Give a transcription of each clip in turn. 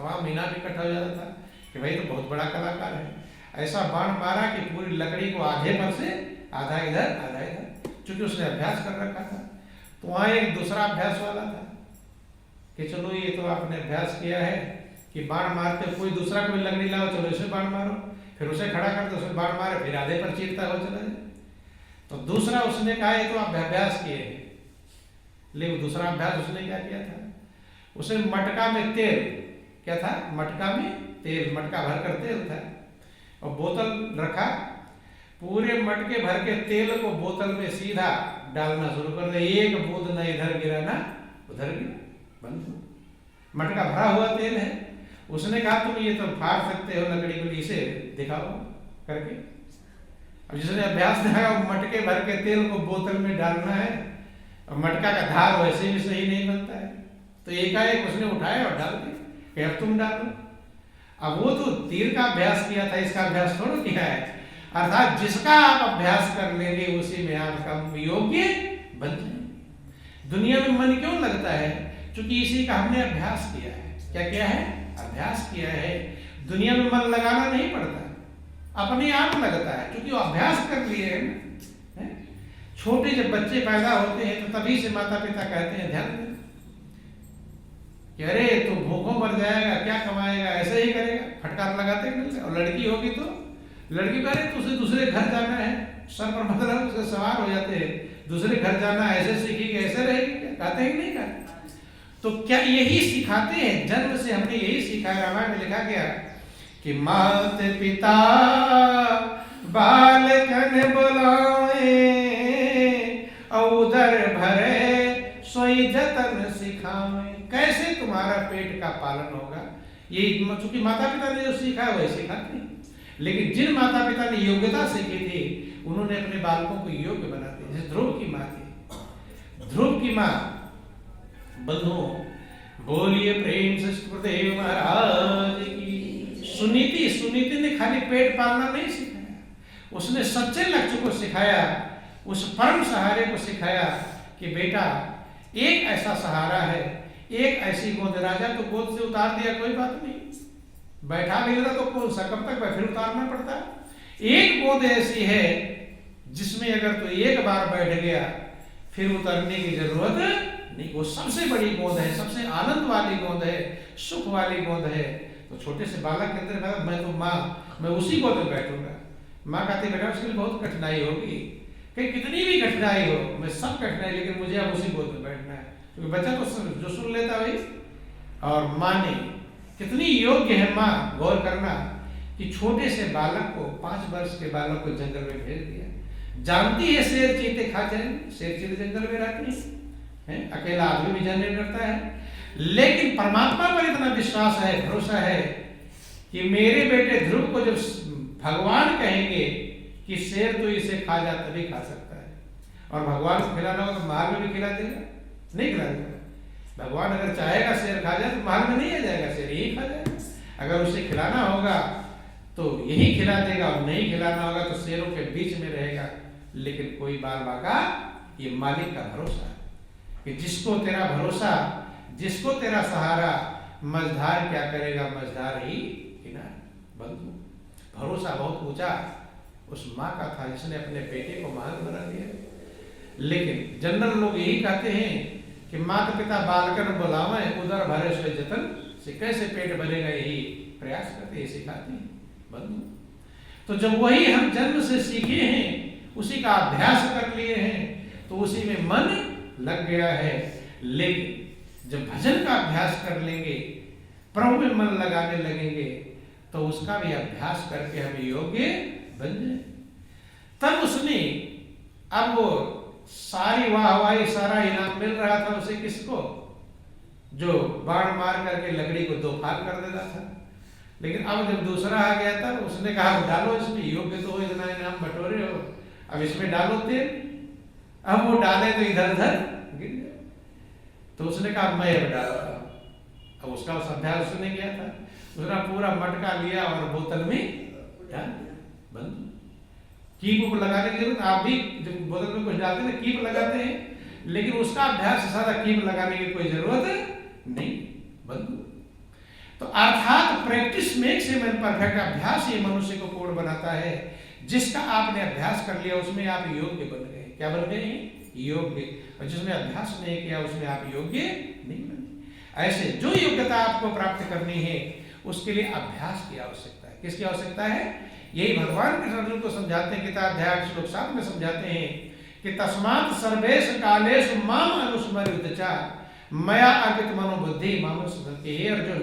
तमाम मीना भी इकट्ठा हो जाता था कि भाई तो बहुत बड़ा कलाकार है। ऐसा बाण मारा कि पूरी लकड़ी को आधे पर से आधा इधर आधा इधर, क्योंकि उसने अभ्यास कर रखा था। तो वहाँ एक दूसरा अभ्यास वाला था कि चलो ये तो आपने अभ्यास किया है कि बाण मारते, कोई दूसरा कोई लकड़ी लाओ, चलो इसे बाण मारो, फिर उसे खड़ा कर दो, उसे बाण मारे, फिर आधे पर चीरता हो चला जाए। तो दूसरा उसने कहा ये तो आप अभ्यास किए हैं, लेकिन दूसरा अभ्यास उसने क्या किया था, उसे मटका में तेल, क्या था मटका में तेल, मटका भर कर तेल था और बोतल रखा, पूरे मटके भर के तेल को बोतल में सीधा डालना शुरू कर दे, एक बूंद न इधर गिरा ना उधर गिरा, बंद। मटका भरा हुआ तेल है। उसने कहा तुम ये तो फाड़ सकते हो लकड़ी को, इसे दिखाओ करके। अब जिसने अभ्यास दिखाया मटके भर के तेल को बोतल में डालना है, और मटका का धार वैसे भी सही नहीं बनता है, तो एकाएक उसने उठाया और डाल दिया, अब तुम डालो। अब वो तो तीर का अभ्यास किया था, इसका अभ्यास थोड़ा किया है। अर्थात जिसका आप अभ्यास कर लेंगे उसी में आपका योग्य बन जाए। दुनिया में मन क्यों लगता है? क्योंकि इसी का हमने अभ्यास किया है। क्या किया है? अभ्यास किया है। दुनिया में मन लगाना नहीं पड़ता, अपने आप लगता है, क्योंकि वो अभ्यास कर लिए है ना। छोटे जब बच्चे पैदा होते हैं तो तभी से माता पिता कहते हैं ध्यान दें कि अरे तो भूखों मर जाएगा, क्या कमाएगा, ऐसे ही करेगा, फटकार लगाते मिलते। और लड़की होगी तो लड़की कह रहे तो उसे दूसरे घर जाना है, सर पर मतलब उसके सवार हो जाते हैं, दूसरे घर जाना, ऐसे सीखेगी ऐसे रहेगी, कहते हैं नहीं कहते। तो क्या यही सिखाते हैं? जन्म से हमने यही सीखा है। रामायण में लिखा गया कि मात पिता बालकन बुलाए, उदर भरे सोई जतन सिखाए। कैसे तुम्हारा पेट का पालन होगा? ये चूंकि माता पिता ने जो सीखा है वही सिखाते हैं। लेकिन जिन माता पिता ने योग्यता सीखी थी उन्होंने अपने बालकों को योग्य बनाते। जैसे ध्रुव की माँ थी, ध्रुव की माँ, बंधुओं बोलिए प्रेम से सुखदेव महाराज की। सुनीति ने खाली पेट पालना नहीं सिखाया, उसने सच्चे लक्ष्य को सिखाया, उस परम सहारे को सिखाया कि बेटा एक ऐसा सहारा है, एक ऐसी गोद, राजा तो गोद से उतार दिया कोई बात नहीं, बैठा भी लगा तो कौन सा कब तक फिर उतारना पड़ता है। एक गोद ऐसी है जिसमें अगर तो एक बार बैठ गया फिर उतरने की जरूरत नहीं। वो सबसे बड़ी गोद है, सबसे आनंद वाली गोद है, सुख वाली गोद है। तो छोटे से बालक के अंदर मैं तो माँ, मैं उसी गोद में बैठूंगा। माँ कहती बेटा उसके लिए बहुत कठिनाई होगी, कि कितनी भी कठिनाई हो, मैं सब कठिनाई, लेकिन मुझे अब उसी गोद में बैठना है। क्योंकि बच्चा तो जो सुन लेता वही। और माँ ने कितनी योग्य है माँ, गौर करना कि छोटे से बालक को, 5 वर्ष के बालक को जंगल में भेज दिया। जानती है शेर चीते खा जाए, शेर चीते जंगल में रहती है, अकेला आदमी भी जानने डरता है, लेकिन परमात्मा पर इतना विश्वास है, भरोसा है कि मेरे बेटे ध्रुव को जब भगवान कहेंगे कि शेर तो इसे खा जा तभी खा सकता है, और भगवान को खिलाना होगा तो महल में भी खिला देगा? नहीं खिला देगा। भगवान अगर चाहेगा शेर खा जाए तो महल में नहीं आ जाएगा, शेर यही खा जाएगा। अगर उसे खिलाना होगा तो यही खिला देगा, और नहीं खिलाना होगा तो शेरों के बीच में रहेगा। लेकिन कोई बार बाका ये मालिक का भरोसा है कि जिसको तेरा भरोसा, जिसको तेरा सहारा, मझधार क्या करेगा, मझधार ही किनारा। बंधु भरोसा बहुत ऊंचा उस माँ का था जिसने अपने बेटे को महान बना दिया। लेकिन जनरल लोग यही कहते हैं कि माता पिता बालकन बुलावे, उदर भरे सोई जतन से, कैसे पेट भरेगा यही प्रयास करते, सिखाते हैं। बंधु तो जब वही हम जन्म से सीखे हैं, उसी का अभ्यास कर लिए हैं, तो उसी में मन लग गया है। लेकिन जब भजन का अभ्यास कर लेंगे, प्रभु में मन लगाने लगेंगे, तो उसका भी अभ्यास करके हम योग्य बन जाए। तब उसने, अब वो सारी वाहवाही, सारा इनाम मिल रहा था उसे, किसको? जो बाण मार करके लकड़ी को 2 फाड़ कर देता था। लेकिन अब जब दूसरा आ गया था उसने कहा डालो इसमें, योग्य तो हो, इतना इनाम बटोरे हो, अब इसमें डालो तेल। अब वो डाले तो इधर उधर गिर गया। तो उसने कहा मैं अब डाला। अब उसका अभ्यास उसने किया था, उसने पूरा मटका लिया और बोतल में डाल दिया। बंद। कीप लगाने की जरूरत, आप भी जब बोतल में कुछ डालते हैं कीप लगाते हैं, लेकिन उसका अभ्यास ज्यादा कीप लगाने की कोई जरूरत नहीं। बंद। तो अर्थात practice makes a man perfect, अभ्यास ये मनुष्य को पूर्ण बनाता है। जिसका आपने अभ्यास कर लिया उसमें आप योग्य बन गए। क्या बन गए हैं? योग्य। और जिसने अभ्यास नहीं किया उसमें आप योग्य नहीं बने। ऐसे जो योग्यता आपको प्राप्त करनी है उसके लिए अभ्यास की आवश्यकता है। किसकी आवश्यकता है? यही भगवान कृष्ण अर्जुन को समझाते हैं, गीता अध्याय श्लोक 7 में समझाते हैं कि तस्मात् सर्वेषु कालेषु माम अनुस्मरयुत च मया अर्पित मनोबुद्धि मामनुस्मरति। हे अर्जुन,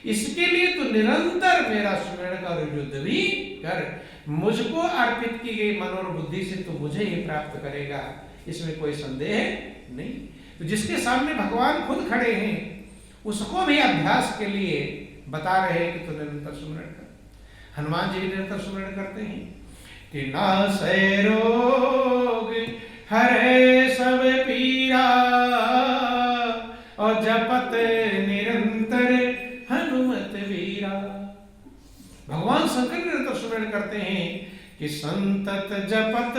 इसके लिए तो निरंतर मेरा स्मरण कर, युद्ध भी कर, मुझको अर्पित की गई मन और बुद्धि से तो मुझे ही प्राप्त करेगा, इसमें कोई संदेह नहीं। तो जिसके सामने भगवान खुद खड़े हैं उसको भी अभ्यास के लिए बता रहे हैं कि तो निरंतर स्मरण कर। हनुमान जी निरंतर स्मरण करते हैं कि नासै रोग हरे सब पीरा और जपत निरंतर हनुमत वीरा। भगवान शंकर निरंतर स्मरण करते हैं कि संतत जपत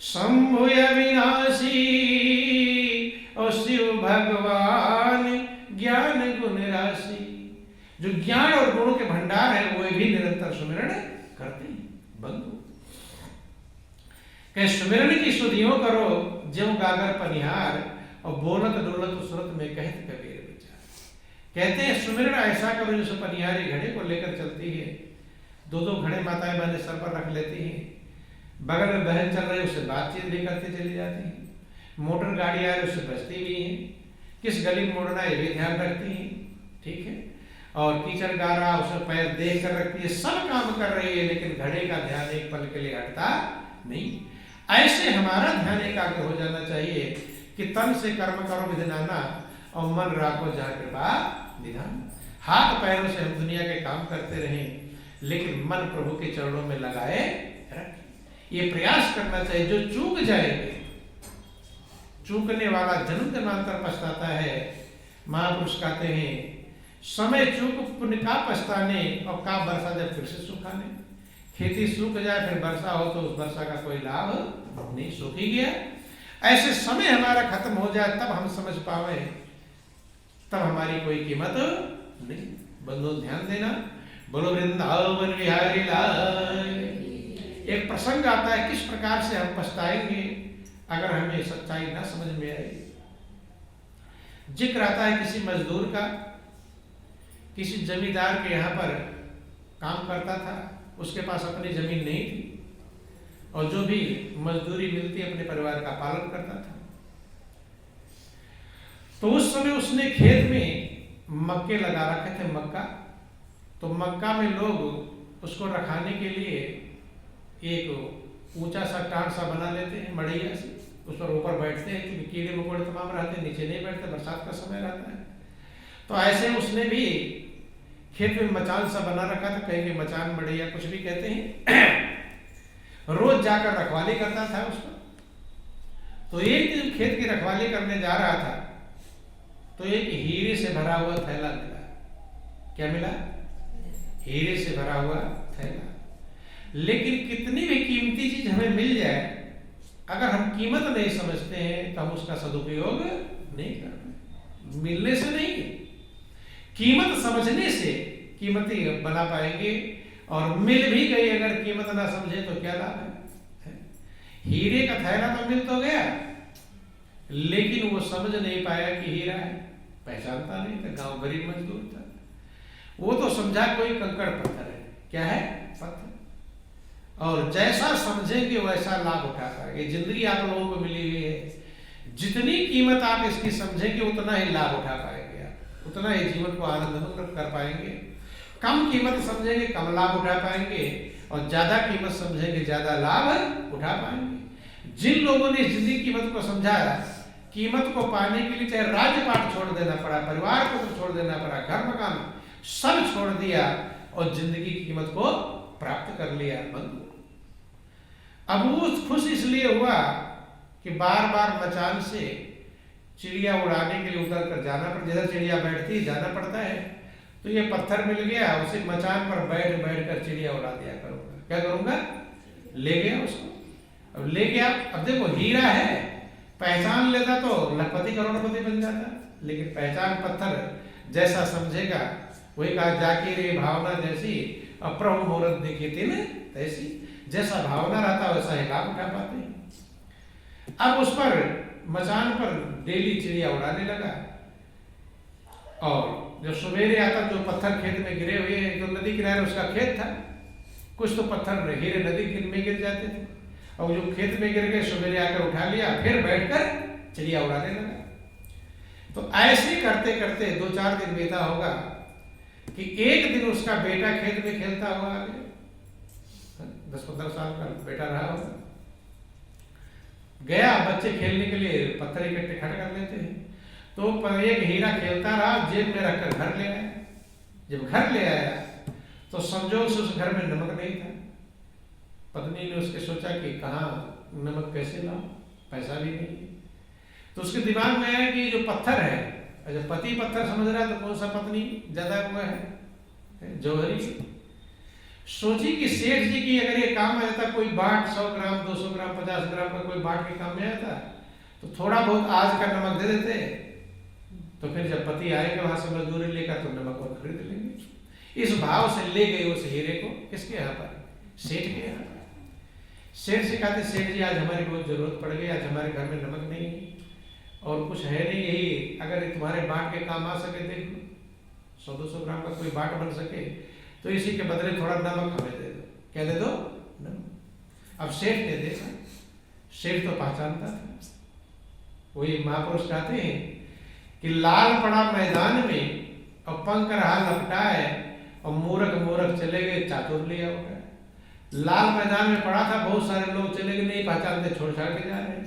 शंभु अविनाशी और शिव भगवान ज्ञान गुण राशि। जो ज्ञान और गुणों के भंडार है वो भी निरंतर स्मरण करते हैं। बंधु कहे सुमिरन की सुधियों करो ज्यों गागर पनिहार और बोलत डोलत सुरत में कहत कबीर विचार। कहते हैं सुमिरन ऐसा करो जैसे पनिहारी घड़े को लेकर चलती है। दो दो घड़े माताएं बहनें सर पर रख लेती हैं, बगल में बहन चल रही है उससे बातचीत भी करते चली जाती हैं, मोटर गाड़ी आ रही उससे बचती भी हैं, किस गली में मुड़ना ये भी ध्यान रखती हैं, ठीक है, और कीचड़ गा रहा उसमें पैर देख कर रखती है, सब काम कर रही है लेकिन घड़े का ध्यान एक पल के लिए हटता नहीं। ऐसे हमारा ध्यान एकाग्र हो जाना चाहिए कि तन से कर्म करो विधिनाना और मन राखो जहाँ कृपा निधान। हाथ पैरों से हम दुनिया के काम करते रहें लेकिन मन प्रभु के चरणों में लगाए रखें। ये प्रयास करना चाहिए। जो चूक जाएंगे, चूकने वाला जन्म जन्मांतर पछताता है। महापुरुष कहते हैं समय चूक पुण्य का पछताने और का वर्षा जब फिर से सुखाने। खेती सूख जाए फिर वर्षा हो तो उस वर्षा का कोई लाभ नहीं, सूख ही गया। ऐसे समय हमारा खत्म हो जाए तब हम समझ पावे, तब हमारी कोई कीमत नहीं। बंधु ध्यान देना, बोलो वृंदावन बिहारी लाल। एक प्रसंग आता है किस प्रकार से हम पछताएंगे अगर हमें सच्चाई ना समझ में आए। जिक्र आता है किसी मजदूर का, किसी जमींदार के यहाँ पर काम करता था, उसके पास अपनी जमीन नहीं थी और जो भी मजदूरी मिलती अपने परिवार का पालन करता था। तो उस समय उसने खेत में मक्के लगा रखे थे, मक्का। तो मक्का में लोग उसको रखाने के लिए एक ऊंचा सा टाट सा बना लेते हैं मड़ैया से, उस पर ऊपर बैठते हैं क्योंकि कीड़े मकोड़े तमाम रहते हैं, नीचे नहीं बैठते, बरसात का समय रहता है। तो ऐसे उसने भी खेत में मचान सा बना रखा था, कहीं मचान मड़ैया कुछ भी कहते हैं। रोज जाकर रखवाली करता था उसको। तो एक दिन खेत की रखवाली करने जा रहा था तो एक हीरे से भरा हुआ थैला मिला। क्या मिला? हीरे से भरा हुआ थैला। लेकिन कितनी भी कीमती चीज हमें मिल जाए, अगर हम कीमत नहीं समझते हैं तो हम उसका सदुपयोग नहीं करते। मिलने से नहीं, कीमत समझने से कीमती बना पाएंगे। और मिल भी गई अगर कीमत ना समझे तो क्या लाभ है? हीरे का थैला तो मिल तो गया लेकिन वो समझ नहीं पाया कि हीरा है, पहचानता नहीं था, गांव गरीब मजदूर था। वो तो समझा कोई कंकड़ पत्थर है। क्या है? पत्थर। और जैसा समझेंगे वैसा लाभ उठा पाएंगे। जिंदगी आप लोगों को मिली हुई है, जितनी कीमत आप इसकी समझेंगे उतना ही लाभ उठा पाएंगे, आप उतना ही जीवन को आनंदमय कर पाएंगे। कम कीमत समझेंगे कम लाभ उठा पाएंगे और ज्यादा कीमत समझेंगे ज्यादा लाभ उठा पाएंगे। जिन लोगों ने जिंदगी कीमत को समझाया, कीमत को पाने के लिए चाहे राज्यपाट छोड़ देना पड़ा, परिवार को तो छोड़ देना पड़ा, घर मकान सब छोड़ दिया और जिंदगी की कीमत को प्राप्त कर लिया। बंधु अब वो खुश इसलिए हुआ कि बार बार मचान से चिड़िया उड़ाने के लिए उतर कर जाना पड़ता, जिधर चिड़िया बैठती जाना पड़ता है। तो ये पत्थर मिल गया, उसे मचान पर बैठ बैठ कर चिड़िया उड़ा दिया करूंगा। क्या करूंगा? ले गया उसको। अब ले गया, अब देखो हीरा है, पहचान लेता तो लखपति करोड़पति बन जाता, लेकिन पहचान पत्थर जैसा समझेगा वही कहा, जाके रे भावना जैसी अप्रभु मुहूर्त देखी थी न तैसी। जैसा भावना रहता वैसा ही लाभ उठा पाते हैं। अब उस पर मचान पर डेली चिड़िया उड़ाने लगा, और जो सवेरे आता, जो पत्थर खेत में गिरे हुए, जो नदी किनारे उसका खेत था, कुछ तो पत्थर हीरे नदी में गिर जाते थे, और जो खेत में गिर गए सवेरे आकर उठा लिया, फिर बैठकर चिड़िया उड़ाने लगा। तो ऐसे करते करते 2-4 दिन बीता होगा कि एक दिन उसका बेटा खेत में खेलता हुआ आ गया, 10-15 साल का बेटा रहा होगा, गया। बच्चे खेलने के लिए पत्थर इकट्ठे खड़े कर लेते हैं, तो एक हीरा खेलता रहा, जेब में रखकर घर ले आया। जब घर ले आया तो संजोग से उस घर में नमक नहीं था। पत्नी ने उसके सोचा कि कहाँ नमक कैसे लाऊं, पैसा भी नहीं। तो उसके दिमाग में आया कि जो पत्थर है, जब पति पत्थर समझ रहा है तो कौन सा पत्नी ज्यादा हुआ है, जौहरी। सोची कि सेठ जी की अगर ये काम आ जाता, कोई बाट 100 ग्राम 200 ग्राम 50 ग्राम का कोई बाट के काम में आता, तो थोड़ा बहुत आज का नमक दे देते, तो फिर जब पति आएगा वहां से मजदूरी लेकर तो नमक और खरीद लेंगे। इस भाव से ले गई उस हीरे को किसके यहाँ पर, सेठ के यहाँ पर। सेठ से कहते, सेठ जी आज हमारी बहुत जरूरत पड़ गई, आज हमारे घर में नमक नहीं और कुछ है नहीं, यही अगर तुम्हारे बाट के काम आ सके, देख लो 100-200 ग्राम का कोई बाट बन सके तो इसी के बदले थोड़ा नमक हमें दे दो। क्या दे दो? नमक। अब सेठ ने देखा, सेठ तो पहचानता था, वही महापुरुष कहते हैं कि लाल पड़ा मैदान में और पंख रहा लपटाए, और मूर्ख मूर्ख चले गए चातुर लिया हो गया। लाल मैदान में पड़ा था, बहुत सारे लोग चले गए, नहीं पहचानते, छोड़ छाड़ के जा रहे हैं,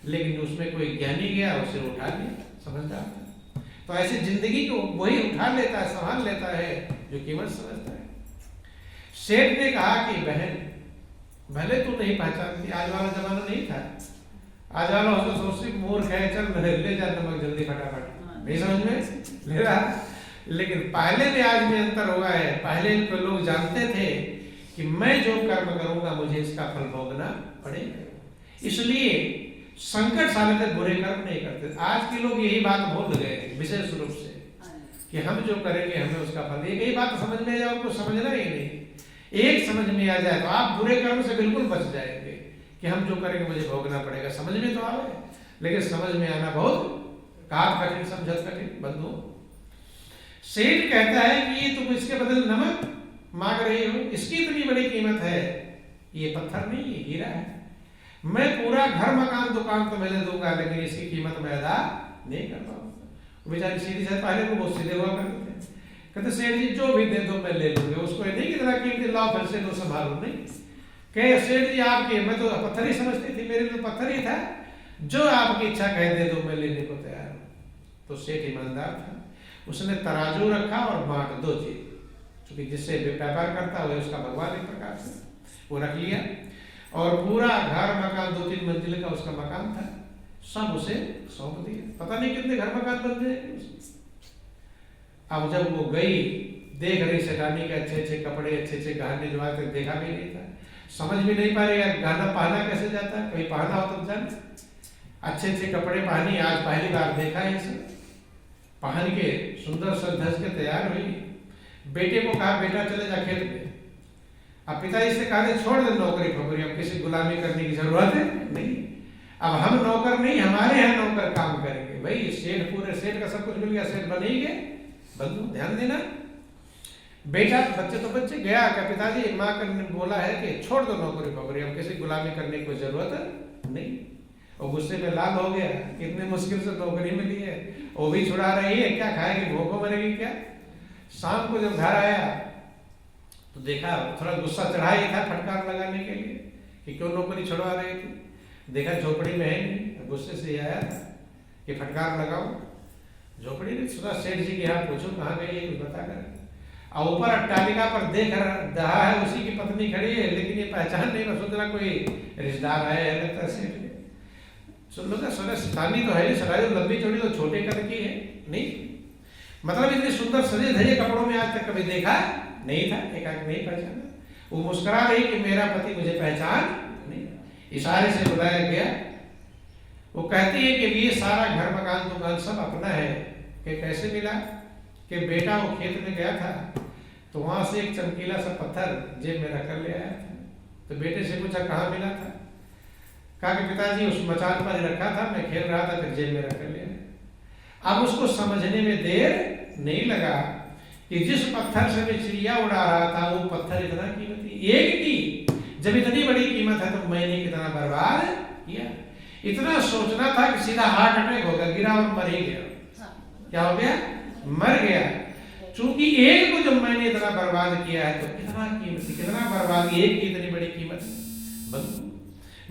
लेकिन उसमें कोई ज्ञानी गया, उसे उठा लिया, समझदार था। तो ऐसी जिंदगी को वही उठा लेता है, संभाल लेता है जो कीमत समझता है। सेठ ने कहा कि बहन, भले तू नहीं पहचानती, आज वाला जमाना नहीं था, आज वाला उसको सोचती मूर्ख है, चल ले जा नमक जल्दी फटाफट, नहीं समझ में ले रहा। लेकिन पहले में आज में अंतर हुआ है। पहले के लोग जानते थे कि मैं जो कर्म करूंगा मुझे इसका फल भोगना पड़ेगा, इसलिए संकट साले तक बुरे कर्म नहीं करते। आज के लोग यही बात भूल गए विशेष रूप से कि हम जो करेंगे हमें उसका फल, यही बात समझ में आ जाए, उनको समझना ही नहीं। एक समझ में आ जाए तो आप बुरे कर्म से बिल्कुल बच जाएंगे कि हम जो करेंगे मुझे भोगना पड़ेगा। समझ में तो आवे, लेकिन समझ में आना बहुत काट कठिन, समझत कठिन। बंधु, सेठ कहता है कि ये तुम इसके बदले नमक मांग रही हो, इसकी इतनी बड़ी कीमत है, ये पत्थर नहीं, ये हीरा है। मैं पूरा घर मकान दुकान तो मैं दे दूंगा, लेकिन इसकी कीमत मैं अदा नहीं कर पाऊंगा। बेचारी सीधी से पहले को बहुत सीधे हुआ करते थे, कहते सेठ जी जो भी दे दो मैं ले लूंगा, उसको नहीं कितना कीमती लाओ फिर से लो संभालो, नहीं कहे सेठ जी आपकी, मैं तो पत्थर ही समझती थी, मेरे लिए तो पत्थर ही था, जो आपकी इच्छा कहे दे दो मैं लेने को तैयार हूं। तो सेठ ईमानदार था, उसने तराजू रखा और बांट दो चीज, क्योंकि जिससे व्यापार करता है उसका भगवान एक प्रकार से वो रख लिया, और पूरा घर मकान 2-3 मंजिल का उसका मकान था, सब उसे सौंप दिया। पता नहीं कितने घर मकान बन गए। अब जब वो गई, देख रही सेठानी के अच्छे अच्छे कपड़े, अच्छे अच्छे गहने, जो आज तक देखा भी नहीं था, समझ भी नहीं पा रही गहना पहना कैसे जाता है, कभी पहना हो तो जान, अच्छे अच्छे कपड़े पहनी, आज पहली बार देखा है इसे, पहन के सुंदर सज धज के तैयार हुई। बेटे को कहा बेटा चले जा खेत में। अब पिताजी से कहा छोड़ दे नौकरी फौकरी, अब किसी गुलामी करने की जरूरत है नहीं, अब हम नौकर नहीं, हमारे यहाँ नौकर काम करेंगे। भाई सेठ, पूरे सेठ का सब कुछ मिल गया, सेठ बनेंगे। बंधु ध्यान देना, बेटा बच्चे तो बच्चे गया क्या, पिताजी माँ ने बोला है कि छोड़ दो नौकरी फौकरी, अब किसी गुलामी करने की कोई जरूरत नहीं। और गुस्से में लाल हो गया, कितने मुश्किल से नौकरी मिली है, वो भी छुड़ा रही है, क्या खाएगी, भूखों मरेगी क्या। शाम को जब घर आया तो देखा, थोड़ा गुस्सा चढ़ा ही था फटकार लगाने के लिए कि क्यों नौकरी छुड़वा रही थी, देखा झोपड़ी में है नहीं, गुस्से से आया था कि फटकार लगाओ। झोपड़ी ने सुना सेठ जी के यहाँ पूछो कहाँ गई है, कुछ बता कर। और ऊपर अट्टालिका पर देख रहा है उसी की पत्नी खड़ी है, लेकिन ये पहचान नहीं, मैं सोच रहा कोई रिश्तेदार आए है लगता है सेठ। सुन लो सोना स्थानी तो है, सराय लंबी चौड़ी तो छोटे कद की है नहीं, मतलब इतने सुंदर सजे धजे कपड़ों में आज तक कभी देखा नहीं था, एकाएक नहीं पहचाना। वो मुस्कुरा रही कि मेरा पति मुझे पहचान नहीं, इशारे से बुलाया गया। वो कहती है कि ये सारा घर मकान दुकान सब अपना है, कि कैसे मिला, कि बेटा वो खेत में गया था तो वहां से एक चमकीला सा पत्थर जेब में रख कर ले आया था। तो बेटे से पूछा कहाँ मिला था? कहा कि पिताजी उस मचान पर ही रखा था, मैं खेल रहा था, फिर जेब में रख कर ले आया। अब उसको समझने में देर नहीं लगा कि जिस पत्थर से मैं चिड़िया उड़ा रहा था वो पत्थर इतना कीमती, एक की जब इतनी बड़ी कीमत है तो मैंने कितना बर्बाद किया। इतना सोचना था कि सीधा हार्ट अटैक होगा, गिरा और मर ही गया। क्या हो गया? मर गया। चूंकि एक को जब मैंने इतना बर्बाद किया है तो कितना कीमती, कितना बर्बाद, एक की इतनी बड़ी कीमत।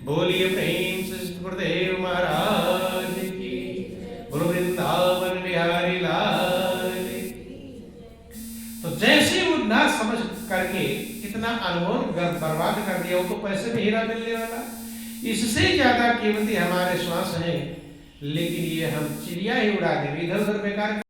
बोलिए प्रेम से गुरुदेव महाराज की, बोलो वृंदावन बिहारी लाल। तो जैसे वो ना समझ करके इतना अनमोल बर्बाद कर दिया, वो तो पैसे में हीरा मिलने वाला, इससे ज्यादा कीमती हमारे श्वास हैं, लेकिन ये हम चिड़िया ही उड़ा देंगे, इधर उधर बेकार।